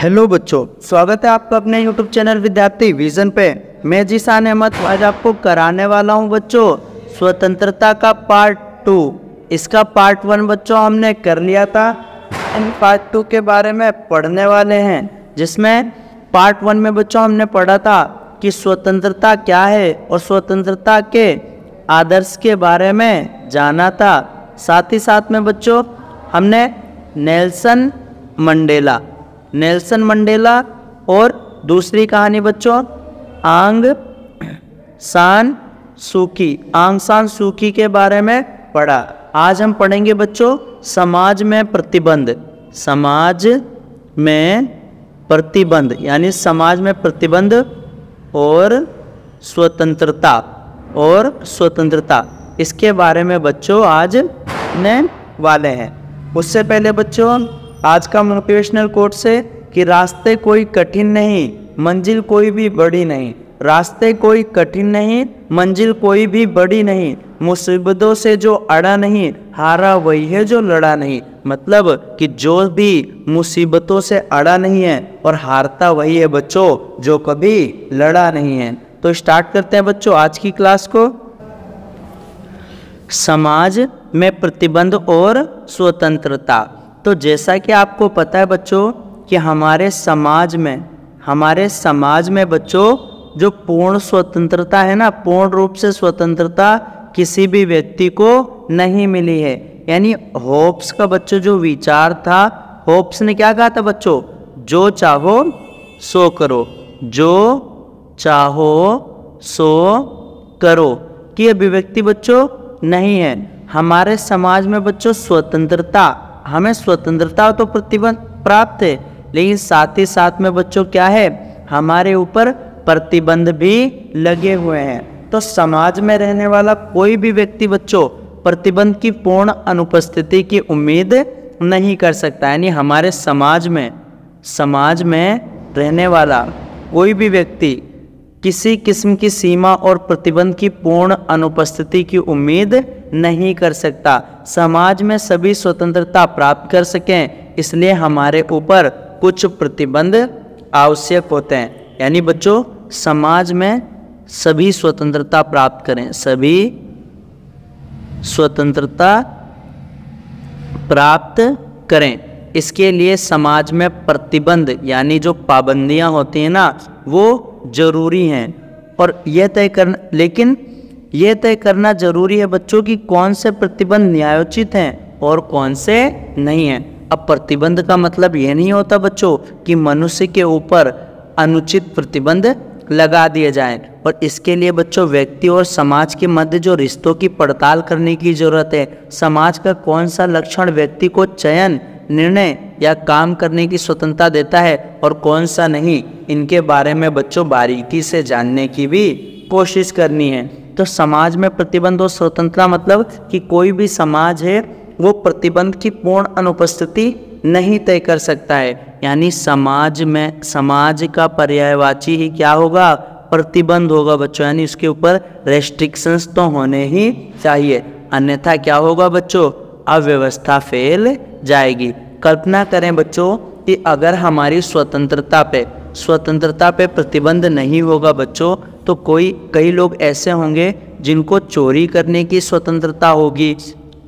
Hello बच्चों, स्वागत है आपका अपने यूट्यूब चैनल विद्यार्थी विजन पे। मैं जीशान अहमद आज आपको कराने वाला हूं बच्चों स्वतंत्रता का पार्ट 2। इसका पार्ट 1 बच्चों हमने कर लिया था। इन पार्ट 2 के बारे में पढ़ने वाले हैं, जिसमें पार्ट 1 में बच्चों हमने पढ़ा था कि स्वतंत्रता क्या है और स्वतंत्रता के आदर्श के बारे में जाना था। साथ ही साथ में बच्चों हमने नेल्सन मंडेला और दूसरी कहानी बच्चों आंग सान सूकी के बारे में पढ़ा। आज हम पढ़ेंगे बच्चों समाज में प्रतिबंध यानी समाज में प्रतिबंध और स्वतंत्रता इसके बारे में बच्चों आज पढ़ने वाले हैं। उससे पहले बच्चों आज का मोटिवेशनल कोट से कि रास्ते कोई कठिन नहीं, मंजिल कोई भी बड़ी नहीं। रास्ते कोई कठिन नहीं, मंजिल कोई भी बड़ी नहीं। मुसीबतों से जो अड़ा नहीं, हारा वही है जो लड़ा नहीं। मतलब कि जो भी मुसीबतों से अड़ा नहीं है और हारता वही है बच्चों जो कभी लड़ा नहीं है। तो स्टार्ट करते हैं बच्चों आज की क्लास को। समाज में प्रतिबंध और स्वतंत्रता। तो जैसा कि आपको पता है बच्चों कि हमारे समाज में बच्चों जो पूर्ण स्वतंत्रता है ना, पूर्ण रूप से स्वतंत्रता किसी भी व्यक्ति को नहीं मिली है। यानी होब्स का बच्चों जो विचार था, होब्स ने क्या कहा था बच्चों, जो चाहो सो करो, जो चाहो सो करो की अभिव्यक्ति बच्चों नहीं है। हमारे समाज में बच्चों हमें स्वतंत्रता तो प्रतिबंध प्राप्त है, लेकिन साथ ही साथ में बच्चों क्या है, हमारे ऊपर प्रतिबंध भी लगे हुए हैं। तो समाज में रहने वाला कोई भी व्यक्ति बच्चों प्रतिबंध की पूर्ण अनुपस्थिति की उम्मीद नहीं कर सकता। यानी हमारे समाज में रहने वाला कोई भी व्यक्ति किसी किस्म की सीमा और प्रतिबंध की पूर्ण अनुपस्थिति की उम्मीद नहीं कर सकता। समाज में सभी स्वतंत्रता प्राप्त कर सकें, इसलिए हमारे ऊपर कुछ प्रतिबंध आवश्यक होते हैं। यानी बच्चों समाज में सभी स्वतंत्रता प्राप्त करें, सभी स्वतंत्रता प्राप्त करें। इसके लिए समाज में प्रतिबंध यानी जो पाबंदियां होती हैं ना, वो जरूरी हैं। और यह तय करना जरूरी है बच्चों कि कौन से प्रतिबंध न्यायोचित हैं और कौन से नहीं हैं। अब प्रतिबंध का मतलब यह नहीं होता बच्चों कि मनुष्य के ऊपर अनुचित प्रतिबंध लगा दिए जाएं। और इसके लिए बच्चों व्यक्ति और समाज के मध्य जो रिश्तों की पड़ताल करने की जरूरत है। समाज का कौन सा लक्षण व्यक्ति को चयन, निर्णय या काम करने की स्वतंत्रता देता है और कौन सा नहीं, इनके बारे में बच्चों बारीकी से जानने की भी कोशिश करनी है। तो समाज में प्रतिबंध और स्वतंत्रता मतलब कि कोई भी समाज है वो प्रतिबंध की पूर्ण अनुपस्थिति नहीं तय कर सकता है। यानी समाज का पर्यायवाची ही क्या होगा, प्रतिबंध होगा बच्चों। यानी उसके ऊपर रेस्ट्रिक्शंस तो होने ही चाहिए, अन्यथा क्या होगा बच्चों, अव्यवस्था फैल जाएगी। कल्पना करें बच्चों कि अगर हमारी स्वतंत्रता पे प्रतिबंध नहीं होगा बच्चों, तो कई लोग ऐसे होंगे जिनको चोरी करने की स्वतंत्रता होगी।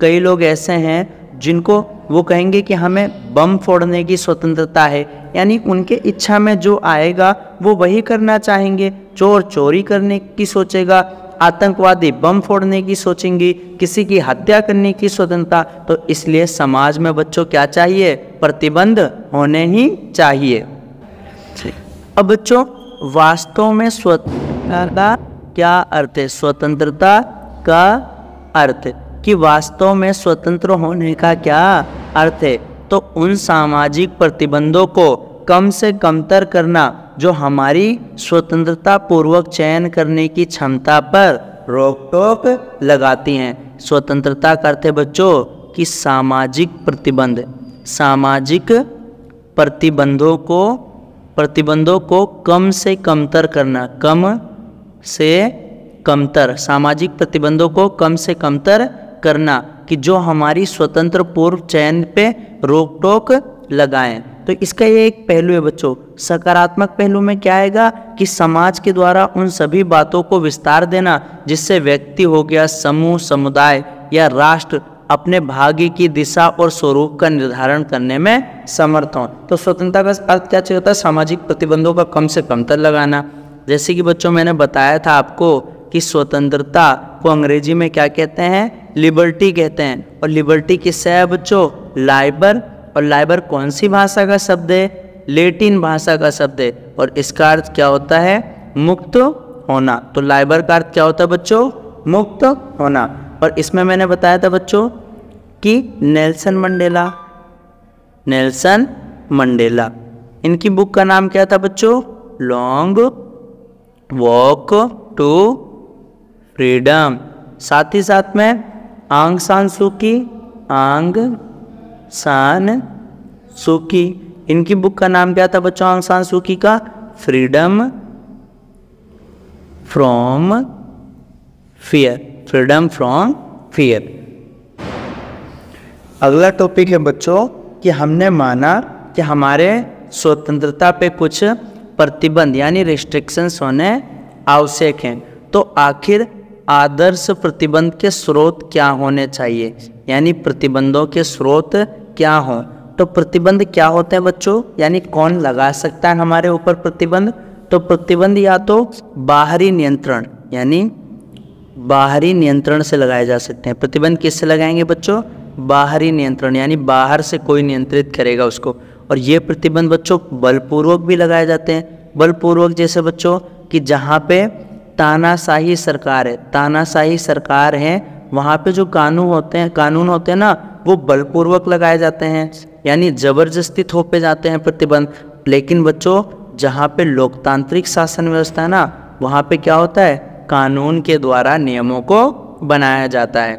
कई लोग ऐसे हैं जिनको वो कहेंगे कि हमें बम फोड़ने की स्वतंत्रता है। यानी उनके इच्छा में जो आएगा वो वही करना चाहेंगे। चोर चोरी करने की सोचेगा, आतंकवादी बम फोड़ने की सोचेंगी, किसी की हत्या करने की स्वतंत्रता। तो इसलिए समाज में बच्चों क्या चाहिए, प्रतिबंध होने ही चाहिए। अब बच्चों वास्तव में स्वतंत्रता क्या अर्थ है, स्वतंत्रता का अर्थ कि वास्तव में स्वतंत्र होने का क्या अर्थ है। तो उन सामाजिक प्रतिबंधों को कम से कमतर करना जो हमारी स्वतंत्रता पूर्वक चयन करने की क्षमता पर रोक टोक लगाती हैं। स्वतंत्रता का अर्थ है बच्चों कि सामाजिक प्रतिबंधों को कम से कमतर करना, सामाजिक प्रतिबंधों को कम से कमतर करना कि जो हमारी स्वतंत्र पूर्व चयन पे रोक टोक लगाएं। तो इसका ये एक पहलू है बच्चों। सकारात्मक पहलू में क्या आएगा कि समाज के द्वारा उन सभी बातों को विस्तार देना जिससे व्यक्ति हो गया, समूह, समुदाय या राष्ट्र अपने भाग्य की दिशा और स्वरूप का निर्धारण करने में समर्थ हों। तो स्वतंत्रता का अर्थ क्या होता है? सामाजिक प्रतिबंधों का कम से कम तर लगाना। जैसे कि बच्चों मैंने बताया था आपको कि स्वतंत्रता को अंग्रेजी में क्या कहते हैं? लिबर्टी कहते हैं। और लिबर्टी किससे है बच्चों? लाइबर। और लाइबर कौन सी भाषा का शब्द है? लैटिन भाषा का शब्द है। और इसका अर्थ क्या होता है? मुक्त होना। तो लाइबर का अर्थ क्या होता है बच्चों? मुक्त होना। और इसमें मैंने बताया था बच्चों कि नेल्सन मंडेला इनकी बुक का नाम क्या था बच्चों? Long walk to freedom. साथ ही साथ में आंग सान सूकी इनकी बुक का नाम क्या था बच्चों? आंग सान सूकी का फ्रीडम फ्रॉम फियर। अगला टॉपिक है बच्चों कि हमने माना कि हमारे स्वतंत्रता पे कुछ प्रतिबंध यानी रिस्ट्रिक्शंस होने आवश्यक हैं। तो आखिर आदर्श प्रतिबंध के स्रोत क्या होने चाहिए, यानी प्रतिबंधों के स्रोत क्या हों? तो प्रतिबंध क्या होते हैं बच्चों, यानी कौन लगा सकता है हमारे ऊपर प्रतिबंध? तो प्रतिबंध या तो बाहरी नियंत्रण यानी बाहरी नियंत्रण से लगाए जा सकते हैं। प्रतिबंध किससे लगाएंगे बच्चों? बाहरी नियंत्रण यानी बाहर से कोई नियंत्रित करेगा उसको। और ये प्रतिबंध बच्चों बलपूर्वक भी लगाए जाते हैं। बलपूर्वक जैसे बच्चों कि जहाँ पे तानाशाही सरकार है वहाँ पे जो कानून होते हैं ना वो बलपूर्वक लगाए जाते हैं, यानी जबरदस्ती थोपे जाते हैं प्रतिबंध। लेकिन बच्चों जहाँ पे लोकतांत्रिक शासन व्यवस्था है ना वहाँ पे क्या होता है? कानून के द्वारा नियमों को बनाया जाता है।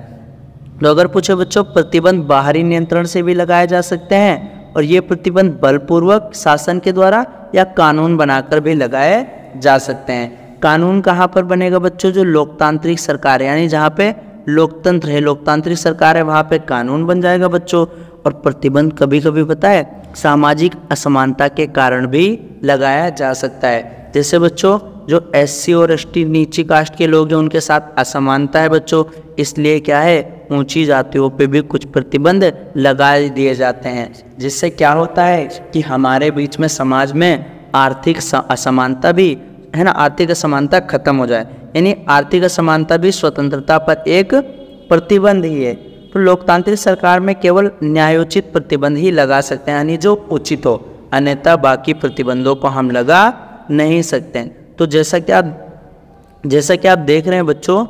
तो अगर पूछे बच्चों प्रतिबंध बाहरी नियंत्रण से भी लगाए जा सकते हैं और ये प्रतिबंध बलपूर्वक शासन के द्वारा या कानून बनाकर भी लगाए जा सकते हैं। कानून कहाँ पर बनेगा बच्चों? जो लोकतांत्रिक सरकार है यानी जहाँ पे लोकतंत्र है, लोकतांत्रिक सरकार है, वहाँ पे कानून बन जाएगा बच्चों। और प्रतिबंध कभी कभी पता है सामाजिक असमानता के कारण भी लगाया जा सकता है। जैसे बच्चों जो SC और ST नीची कास्ट के लोग हैं उनके साथ असमानता है बच्चों, इसलिए क्या है ऊंची जातियों पे भी कुछ प्रतिबंध लगा दिए जाते हैं। जिससे क्या होता है कि हमारे बीच में समाज में आर्थिक असमानता भी है ना, आर्थिक असमानता खत्म हो जाए। यानी आर्थिक असमानता भी स्वतंत्रता पर एक प्रतिबंध ही है। तो लोकतांत्रिक सरकार में केवल न्यायोचित प्रतिबंध ही लगा सकते हैं, यानी जो उचित हो, अन्यथा बाकी प्रतिबंधों को हम लगा नहीं सकते। तो जैसा कि आप देख रहे हैं बच्चों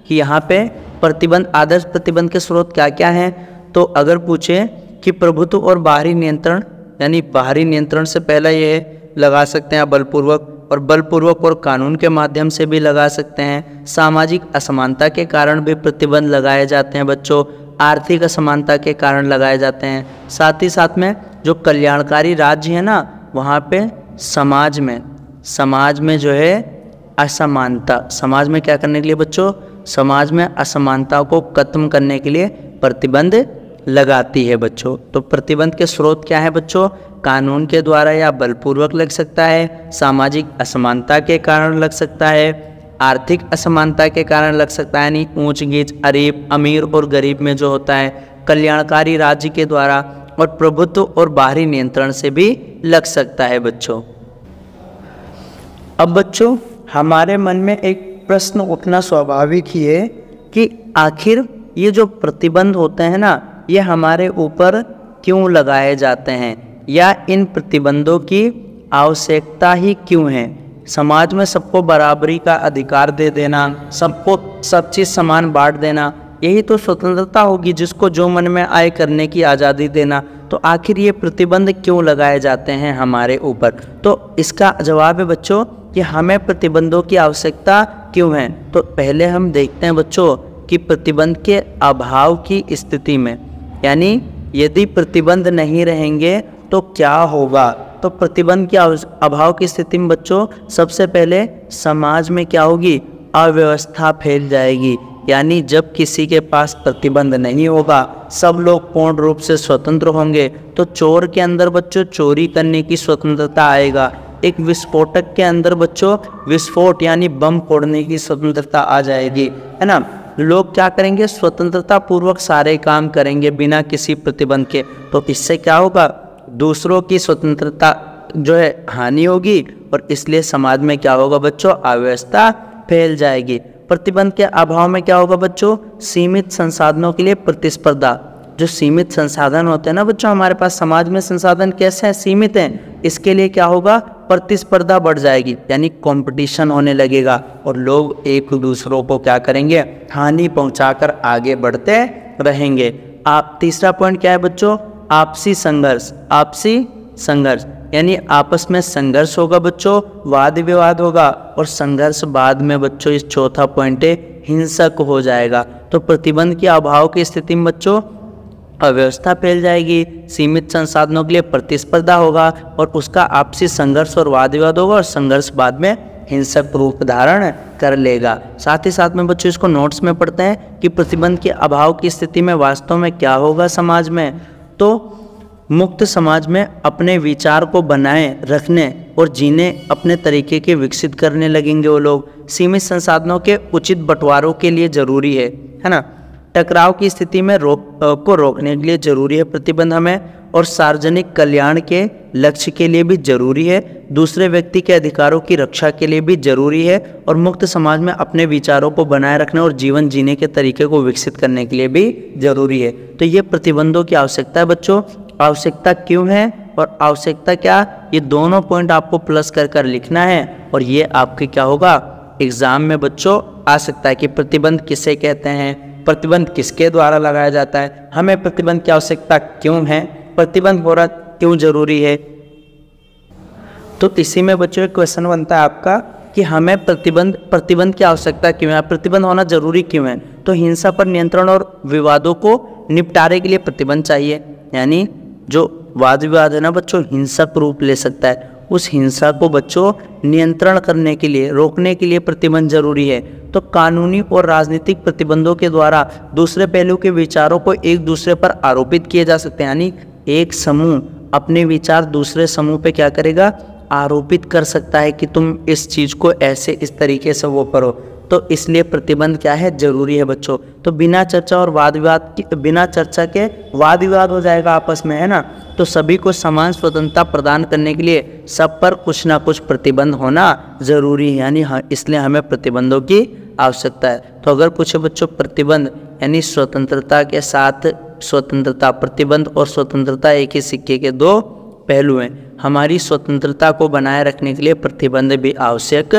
कि यहाँ पे प्रतिबंध, आदर्श प्रतिबंध के स्रोत क्या क्या हैं। तो अगर पूछे कि प्रभुत्व और बाहरी नियंत्रण, यानी बाहरी नियंत्रण से पहला ये लगा सकते हैं बलपूर्वक, और बलपूर्वक और कानून के माध्यम से भी लगा सकते हैं। सामाजिक असमानता के कारण भी प्रतिबंध लगाए जाते हैं बच्चों, आर्थिक असमानता के कारण लगाए जाते हैं। साथ ही साथ में जो कल्याणकारी राज्य है ना वहाँ पे समाज में जो है असमानता, समाज में क्या करने के लिए बच्चों? समाज में असमानता को खत्म करने के लिए प्रतिबंध लगाती है बच्चों। तो प्रतिबंध के स्रोत क्या है बच्चों? कानून के द्वारा या बलपूर्वक लग सकता है, सामाजिक असमानता के कारण लग सकता है, आर्थिक असमानता के कारण लग सकता है, यानी ऊंच नीच, अमीर और गरीब में जो होता है, कल्याणकारी राज्य के द्वारा, और प्रभुत्व और बाहरी नियंत्रण से भी लग सकता है बच्चों। अब बच्चों हमारे मन में एक प्रश्न उठना स्वाभाविक ही है कि आखिर ये जो प्रतिबंध होते हैं ना ये हमारे ऊपर क्यों लगाए जाते हैं, या इन प्रतिबंधों की आवश्यकता ही क्यों है? समाज में सबको बराबरी का अधिकार दे देना, सबको सब चीज़ समान बांट देना, यही तो स्वतंत्रता होगी, जिसको जो मन में आए करने की आज़ादी देना। तो आखिर ये प्रतिबंध क्यों लगाए जाते हैं हमारे ऊपर? तो इसका जवाब है बच्चों कि हमें प्रतिबंधों की आवश्यकता क्यों है। तो पहले हम देखते हैं बच्चों कि प्रतिबंध के अभाव की स्थिति में, यानी यदि प्रतिबंध नहीं रहेंगे तो क्या होगा। तो प्रतिबंध के अभाव की स्थिति में बच्चों सबसे पहले समाज में क्या होगी? अव्यवस्था फैल जाएगी, यानी जब किसी के पास प्रतिबंध नहीं होगा, सब लोग पूर्ण रूप से स्वतंत्र होंगे, तो चोर के अंदर बच्चों चोरी करने की स्वतंत्रता आएगा। एक विस्फोटक के अंदर बच्चों विस्फोट यानी बम फोड़ने की स्वतंत्रता आ जाएगी, है ना। लोग क्या करेंगे, स्वतंत्रता पूर्वक सारे काम करेंगे बिना किसी प्रतिबंध के। तो इससे क्या होगा, दूसरों की स्वतंत्रता जो है हानि होगी, और इसलिए समाज में क्या होगा बच्चों, अव्यवस्था फैल जाएगी। प्रतिबंध के अभाव में क्या होगा बच्चों, सीमित संसाधनों के लिए प्रतिस्पर्धा। जो सीमित संसाधन होते हैं ना बच्चों, हमारे पास समाज में संसाधन कैसे हैं, सीमित हैं, इसके लिए क्या होगा, प्रतिस्पर्धा बढ़ जाएगी, यानी कंपटीशन होने लगेगा, और लोग एक दूसरों को क्या करेंगे, हानि पहुंचाकर आगे बढ़ते रहेंगे। आप तीसरा पॉइंट क्या है बच्चों, आपसी संघर्ष। आपसी संघर्ष यानी आपस में संघर्ष होगा बच्चों, वाद विवाद होगा, और संघर्ष बाद में बच्चों इस चौथा पॉइंट है, हिंसक हो जाएगा। तो प्रतिबंध के अभाव की स्थिति में बच्चों अव्यवस्था फैल जाएगी, सीमित संसाधनों के लिए प्रतिस्पर्धा होगा, और उसका आपसी संघर्ष और वाद विवाद होगा, और संघर्ष बाद में हिंसक रूप धारण कर लेगा। साथ ही साथ में बच्चों इसको नोट्स में पढ़ते हैं कि प्रतिबंध के अभाव की स्थिति में वास्तव में क्या होगा समाज में। तो मुक्त समाज में अपने विचार को बनाए रखने और जीने अपने तरीके के विकसित करने लगेंगे वो लोग। सीमित संसाधनों के उचित बंटवारों के लिए जरूरी है ना। टकराव की स्थिति में रोकने के लिए जरूरी है प्रतिबंध हमें, और सार्वजनिक कल्याण के लक्ष्य के लिए भी जरूरी है, दूसरे व्यक्ति के अधिकारों की रक्षा के लिए भी जरूरी है, और मुक्त समाज में अपने विचारों को बनाए रखने और जीवन जीने के तरीके को विकसित करने के लिए भी जरूरी है। तो ये प्रतिबंधों की आवश्यकता है बच्चों। आवश्यकता क्यों है और आवश्यकता क्या, ये दोनों पॉइंट आपको प्लस कर लिखना है, और ये आपके क्या होगा, एग्जाम में बच्चों आ सकता है कि प्रतिबंध किसे कहते हैं, प्रतिबंध किसके द्वारा लगाया जाता है, हमें प्रतिबंध की आवश्यकता क्यों है, प्रतिबंध हो रहा क्यों जरूरी है। तो इसी में बच्चों एक क्वेश्चन बनता है आपका कि हमें प्रतिबंध की आवश्यकता क्यों है, प्रतिबंध होना जरूरी क्यों है। तो हिंसा पर नियंत्रण और विवादों को निपटारे के लिए प्रतिबंध चाहिए, यानी जो वाद विवाद है ना बच्चों हिंसक रूप ले सकता है, उस हिंसा को बच्चों नियंत्रण करने के लिए, रोकने के लिए प्रतिबंध जरूरी है। तो कानूनी और राजनीतिक प्रतिबंधों के द्वारा दूसरे पहलू के विचारों को एक दूसरे पर आरोपित किए जा सकते हैं, यानी एक समूह अपने विचार दूसरे समूह पे क्या करेगा, आरोपित कर सकता है कि तुम इस चीज़ को ऐसे इस तरीके से वो करो। तो इसलिए प्रतिबंध क्या है, जरूरी है बच्चों। तो बिना चर्चा और वाद विवाद की, बिना चर्चा के वाद विवाद हो जाएगा आपस में, है ना। तो सभी को समान स्वतंत्रता प्रदान करने के लिए सब पर कुछ ना कुछ प्रतिबंध होना जरूरी है, यानी इसलिए हमें प्रतिबंधों की आवश्यकता है। तो अगर पूछे बच्चों प्रतिबंध यानी स्वतंत्रता के साथ स्वतंत्रता, प्रतिबंध और स्वतंत्रता एक ही सिक्के के दो पहलू हैं। हमारी स्वतंत्रता को बनाए रखने के लिए प्रतिबंध भी आवश्यक,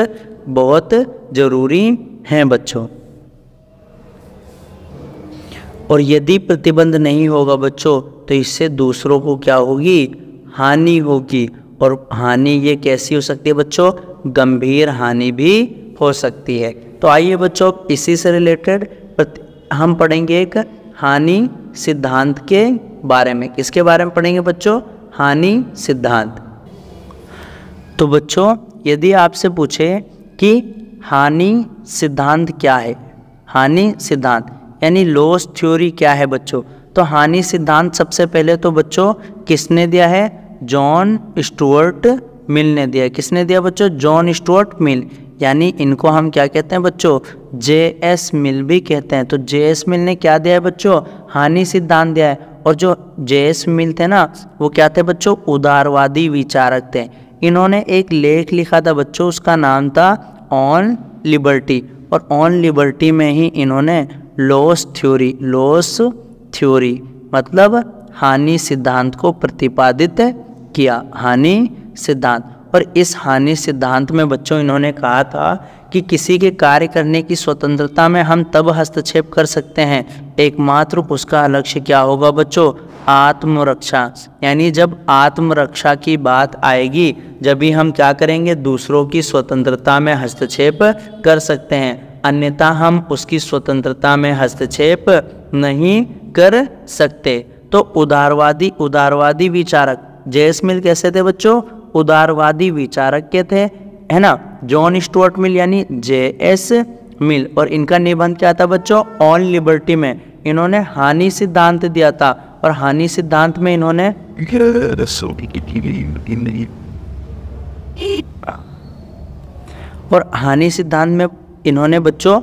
बहुत जरूरी हैं बच्चों। और यदि प्रतिबंध नहीं होगा बच्चों तो इससे दूसरों को क्या होगी, हानि होगी। और हानि ये कैसी हो सकती है बच्चों, गंभीर हानि भी हो सकती है। तो आइए बच्चों इसी से रिलेटेड हम पढ़ेंगे एक हानि सिद्धांत के बारे में। किसके बारे में पढ़ेंगे बच्चों, हानि सिद्धांत। तो बच्चों यदि आपसे पूछे कि हानि सिद्धांत क्या है, हानि सिद्धांत यानी लॉस थ्योरी क्या है बच्चों, तो हानि सिद्धांत सबसे पहले तो बच्चों किसने दिया है, जॉन स्टुअर्ट मिल ने दिया है। किसने दिया बच्चों, जॉन स्टुअर्ट मिल, यानी इनको हम क्या कहते हैं बच्चों, जे.एस. मिल भी कहते हैं। तो जे.एस. मिल ने क्या दिया है बच्चों, हानि सिद्धांत दिया है। और जो जे.एस. मिल थे ना वो क्या थे बच्चों, उदारवादी विचारक थे। इन्होंने एक लेख लिखा था बच्चों, उसका नाम था ऑन लिबर्टी, और ऑन लिबर्टी में ही इन्होंने लॉस थ्योरी मतलब हानि सिद्धांत को प्रतिपादित किया, हानि सिद्धांत। और इस हानि सिद्धांत में बच्चों इन्होंने कहा था कि किसी के कार्य करने की स्वतंत्रता में हम तब हस्तक्षेप कर सकते हैं एकमात्र उसका लक्ष्य क्या होगा बच्चों, आत्मरक्षा। यानी जब आत्मरक्षा की बात आएगी जब भी हम क्या करेंगे, दूसरों की स्वतंत्रता में हस्तक्षेप कर सकते हैं, अन्यथा हम उसकी स्वतंत्रता में हस्तक्षेप नहीं कर सकते। तो उदारवादी विचारक जे.एस. मिल कैसे थे बच्चों, उदारवादी विचारक के थे, है ना। जॉन स्टुअर्ट मिल यानी जे.एस. मिल, और इनका निबंध क्या था बच्चों? ऑन लिबर्टी में इन्होंने हानि सिद्धांत दिया था, और हानि सिद्धांत में इन्होंने बच्चों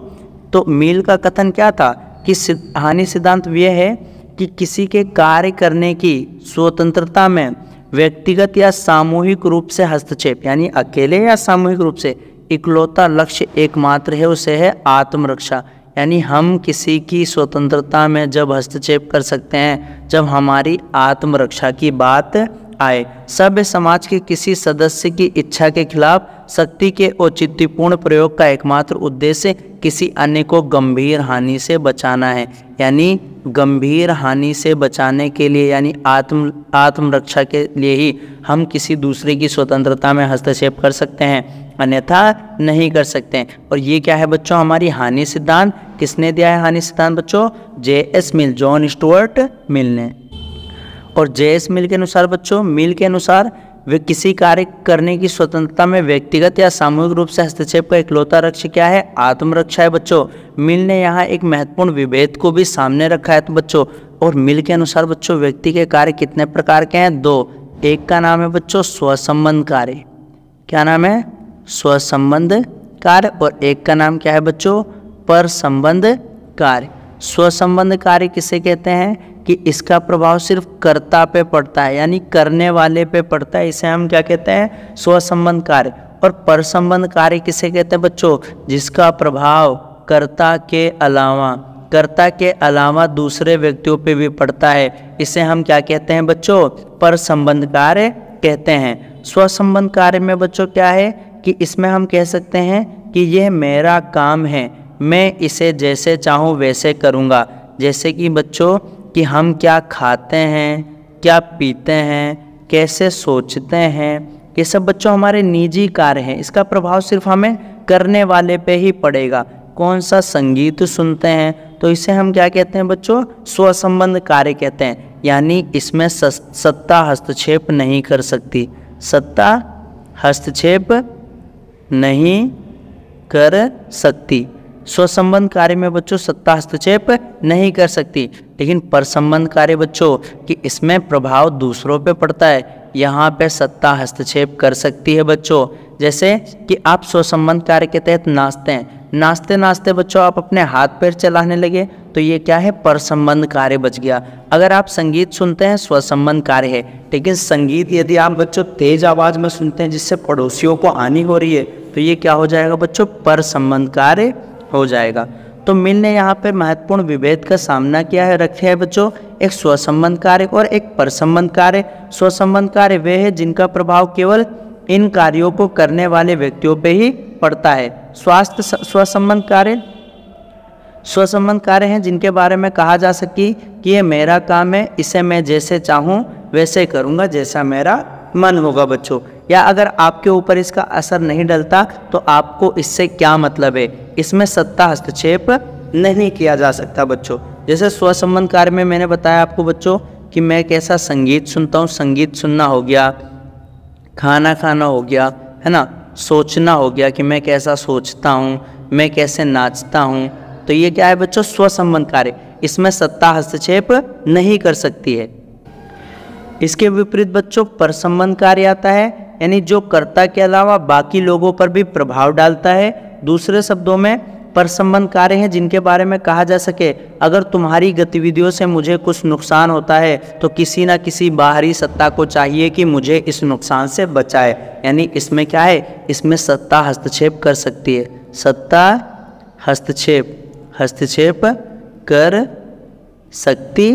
तो मिल का कथन क्या था कि हानि सिद्धांत यह है कि किसी के कार्य करने की स्वतंत्रता में व्यक्तिगत या सामूहिक रूप से हस्तक्षेप, यानी अकेले या सामूहिक रूप से, इकलौता लक्ष्य एकमात्र है, उसे है आत्मरक्षा। यानी हम किसी की स्वतंत्रता में जब हस्तक्षेप कर सकते हैं जब हमारी आत्मरक्षा की बात आए। सभ्य समाज के किसी सदस्य की इच्छा के खिलाफ शक्ति के औचित्यपूर्ण प्रयोग का एकमात्र उद्देश्य किसी अन्य को गंभीर हानि से बचाना है। यानी गंभीर हानि से बचाने के लिए, यानी आत्मरक्षा के लिए ही हम किसी दूसरे की स्वतंत्रता में हस्तक्षेप कर सकते हैं, अन्यथा नहीं कर सकते हैं। और ये क्या है बच्चों? हमारी हानि सिद्धांत किसने दिया है? हानि सिद्धांत बच्चों J.S. मिल, जॉन स्टुअर्ट मिल ने। और J.S. मिल के अनुसार बच्चों, मिल के अनुसार वे किसी कार्य करने की स्वतंत्रता में व्यक्तिगत या सामूहिक रूप से हस्तक्षेप का इकलौता लक्ष्य क्या है? आत्मरक्षा है बच्चों। मिल ने यहाँ एक महत्वपूर्ण विभेद को भी सामने रखा है तो बच्चों, और मिल के अनुसार बच्चों व्यक्ति के कार्य कितने प्रकार के हैं? 2। एक का नाम है बच्चों स्वसंबंध कार्य। क्या नाम है? स्वसंबंध कार्य। और एक का नाम क्या है बच्चों? पर संबंध कार्य। स्वसंबंध कार्य किसे कहते हैं? कि इसका प्रभाव सिर्फ कर्ता पे पड़ता है, यानी करने वाले पे पड़ता है, इसे हम क्या कहते हैं? स्वसंबंध कार्य। और पर संबंध कार्य किसे कहते हैं बच्चों? जिसका प्रभाव कर्ता के अलावा दूसरे व्यक्तियों पे भी पड़ता है, इसे हम क्या कहते हैं बच्चों? पर संबंध कार्य कहते हैं। स्वसंबंध कार्य में बच्चों क्या है कि इसमें हम कह सकते हैं कि यह मेरा काम है, मैं इसे जैसे चाहूँ वैसे करूँगा। जैसे कि बच्चों कि हम क्या खाते हैं, क्या पीते हैं, कैसे सोचते हैं, ये सब बच्चों हमारे निजी कार्य हैं, इसका प्रभाव सिर्फ हमें करने वाले पे ही पड़ेगा। कौन सा संगीत सुनते हैं तो इसे हम क्या कहते हैं बच्चों? स्वसंबंध कार्य कहते हैं। यानी इसमें सत्ता हस्तक्षेप नहीं कर सकती, सत्ता हस्तक्षेप नहीं कर सकती। स्वसंबंध कार्य में बच्चों सत्ता हस्तक्षेप नहीं कर सकती, लेकिन पर संबंध कार्य बच्चों कि इसमें प्रभाव दूसरों पे पड़ता है, यहाँ पे सत्ता हस्तक्षेप कर सकती है बच्चों। जैसे कि आप स्वसंबंध कार्य के तहत नाचते हैं, नाचते नाचते बच्चों आप अपने हाथ पैर चलाने लगे तो ये क्या है? पर संबंध कार्य बच गया। अगर आप संगीत सुनते हैं स्वसंबंध कार्य है, लेकिन संगीत यदि आप बच्चों तेज आवाज़ में सुनते हैं जिससे पड़ोसियों को हानि हो रही है तो ये क्या हो जाएगा बच्चों? पर संबंध कार्य हो जाएगा। तो मिल ने यहाँ पर महत्वपूर्ण विभेद का सामना किया है, रखे है बच्चों, एक स्वसंबंध कार्य और एक पर संबंध कार्य। स्वसंबंध कार्य वे है जिनका प्रभाव केवल इन कार्यों को करने वाले व्यक्तियों पे ही पड़ता है। स्वसंबंध कार्य हैं जिनके बारे में कहा जा सके कि ये मेरा काम है, इसे मैं जैसे चाहूँ वैसे करूँगा, जैसा मेरा मन होगा बच्चों। या अगर आपके ऊपर इसका असर नहीं डलता तो आपको इससे क्या मतलब है? इसमें सत्ता हस्तक्षेप नहीं किया जा सकता बच्चों। जैसे स्वसंबंध कार्य में मैंने बताया आपको बच्चों कि मैं कैसा संगीत सुनता हूँ, संगीत सुनना हो गया, खाना खाना हो गया, है ना, सोचना हो गया कि मैं कैसा सोचता हूँ, मैं कैसे नाचता हूँ, तो ये क्या है बच्चों? स्वसंबंध कार्य। इसमें सत्ता हस्तक्षेप नहीं कर सकती है। इसके विपरीत बच्चों पर संबंध कार्य आता है, यानी जो कर्ता के अलावा बाकी लोगों पर भी प्रभाव डालता है। दूसरे शब्दों में पर संबंध कार्य हैं जिनके बारे में कहा जा सके अगर तुम्हारी गतिविधियों से मुझे कुछ नुकसान होता है तो किसी ना किसी बाहरी सत्ता को चाहिए कि मुझे इस नुकसान से बचाए। यानी इसमें क्या है? इसमें सत्ता हस्तक्षेप कर सकती है, सत्ता हस्तक्षेप कर सकती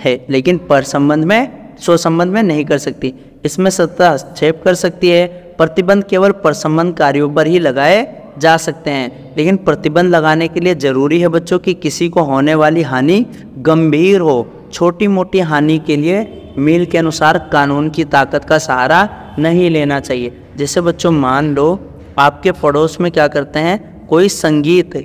है, लेकिन पर संबंध में स्वसंबंध में नहीं कर सकती। इसमें सत्ता हस्तक्षेप कर सकती है। प्रतिबंध केवल पर संबंध कार्यों पर ही लगाए जा सकते हैं, लेकिन प्रतिबंध लगाने के लिए जरूरी है बच्चों कि किसी को होने वाली हानि गंभीर हो। छोटी मोटी हानि के लिए मिल के अनुसार कानून की ताकत का सहारा नहीं लेना चाहिए। जैसे बच्चों मान लो आपके पड़ोस में क्या करते हैं, कोई संगीत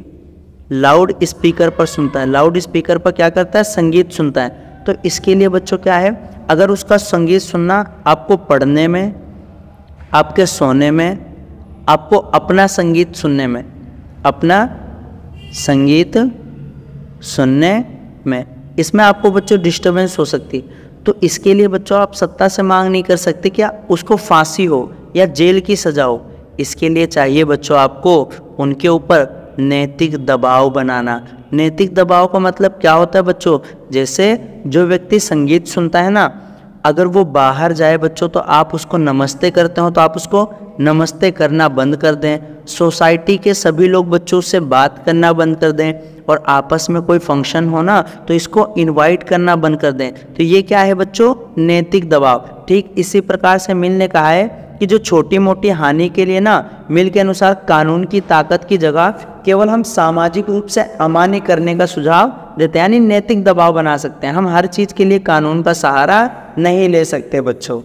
लाउड स्पीकर पर सुनता है, लाउड स्पीकर पर क्या करता है? संगीत सुनता है। तो इसके लिए बच्चों क्या है, अगर उसका संगीत सुनना आपको पढ़ने में, आपके सोने में, आपको अपना संगीत सुनने में, अपना संगीत सुनने में। इसमें आपको बच्चों डिस्टर्बेंस हो सकती है, तो इसके लिए बच्चों आप सत्ता से मांग नहीं कर सकते क्या उसको फांसी हो या जेल की सजा हो। इसके लिए चाहिए बच्चों आपको उनके ऊपर नैतिक दबाव बनाना। नैतिक दबाव का मतलब क्या होता है बच्चों, जैसे जो व्यक्ति संगीत सुनता है ना, अगर वो बाहर जाए बच्चों तो आप उसको नमस्ते करते हो तो आप उसको नमस्ते करना बंद कर दें। सोसाइटी के सभी लोग बच्चों से बात करना बंद कर दें, और आपस में कोई फंक्शन हो ना तो इसको इनवाइट करना बंद कर दें। तो ये क्या है बच्चों, नैतिक दबाव। ठीक इसी प्रकार से मिल ने कहा है कि जो छोटी मोटी हानि के लिए ना मिल के अनुसार कानून की ताकत की जगह केवल हम सामाजिक रूप से अमान्य करने का सुझाव देते हैं, यानी नैतिक दबाव बना सकते हैं। हम हर चीज़ के लिए कानून का सहारा नहीं ले सकते बच्चों।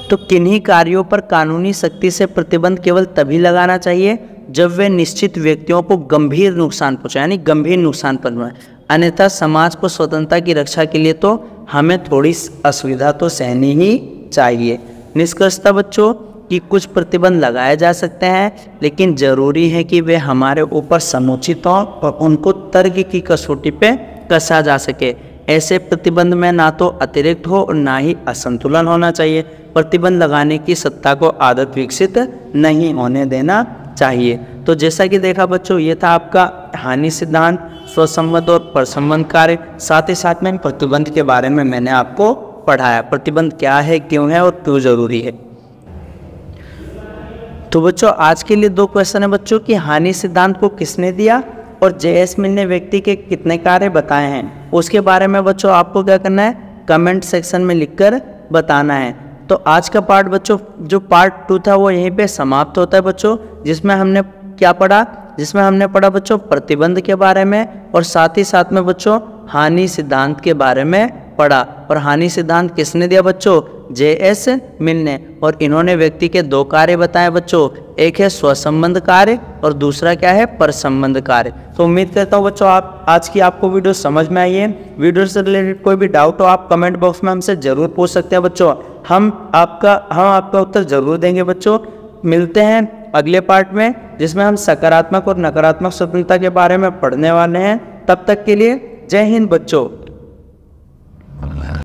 तो किन्हीं कार्यों पर कानूनी सख्ती से प्रतिबंध केवल तभी लगाना चाहिए जब वे निश्चित व्यक्तियों को गंभीर नुकसान पहुंचाए, यानी गंभीर नुकसान पहुंचाए। अन्यथा समाज को स्वतंत्रता की रक्षा के लिए तो हमें थोड़ी असुविधा तो सहनी ही चाहिए। निष्कर्षतः बच्चों कि कुछ प्रतिबंध लगाए जा सकते हैं, लेकिन जरूरी है कि वे हमारे ऊपर समुचित हों और उनको तर्क की कसौटी पे कसा जा सके। ऐसे प्रतिबंध में ना तो अतिरिक्त हो और ना ही असंतुलन होना चाहिए। प्रतिबंध लगाने की सत्ता को आदत विकसित नहीं होने देना चाहिए। तो जैसा कि देखा बच्चों, ये था आपका हानि सिद्धांत, स्वसंबद्ध और परसंबद्ध कार्य। साथ ही साथ में प्रतिबंध के बारे में मैंने आपको पढ़ाया, प्रतिबंध क्या है, क्यों है और क्यों जरूरी है। तो बच्चों आज के लिए 2 क्वेश्चन है बच्चों कि हानि सिद्धांत को किसने दिया और जे.एस. मिल ने व्यक्ति के कितने कार्य बताए हैं, उसके बारे में बच्चों आपको क्या करना है, कमेंट सेक्शन में लिखकर बताना है। तो आज का पार्ट बच्चों जो पार्ट 2 था वो यहीं पे समाप्त होता है बच्चों, जिसमें हमने क्या पढ़ा, जिसमें हमने पढ़ा बच्चों प्रतिबंध के बारे में और साथ ही साथ में बच्चों हानि सिद्धांत के बारे में पढ़ा। और हानि सिद्धांत किसने दिया बच्चों, जे.एस. मिल ने, और इन्होंने व्यक्ति के 2 कार्य बताए बच्चों, एक है स्वसंबंध कार्य और दूसरा क्या है, परसंबंध कार्य। तो उम्मीद करता हूँ बच्चों आप आज की आपको वीडियो समझ में आई है। वीडियो से रिलेटेड कोई भी डाउट हो आप कमेंट बॉक्स में हमसे जरूर पूछ सकते हैं बच्चों, हम आपका उत्तर जरूर देंगे बच्चों। मिलते हैं अगले पार्ट में जिसमें हम सकारात्मक और नकारात्मक स्वतंत्रता के बारे में पढ़ने वाले हैं। तब तक के लिए जय हिंद बच्चों।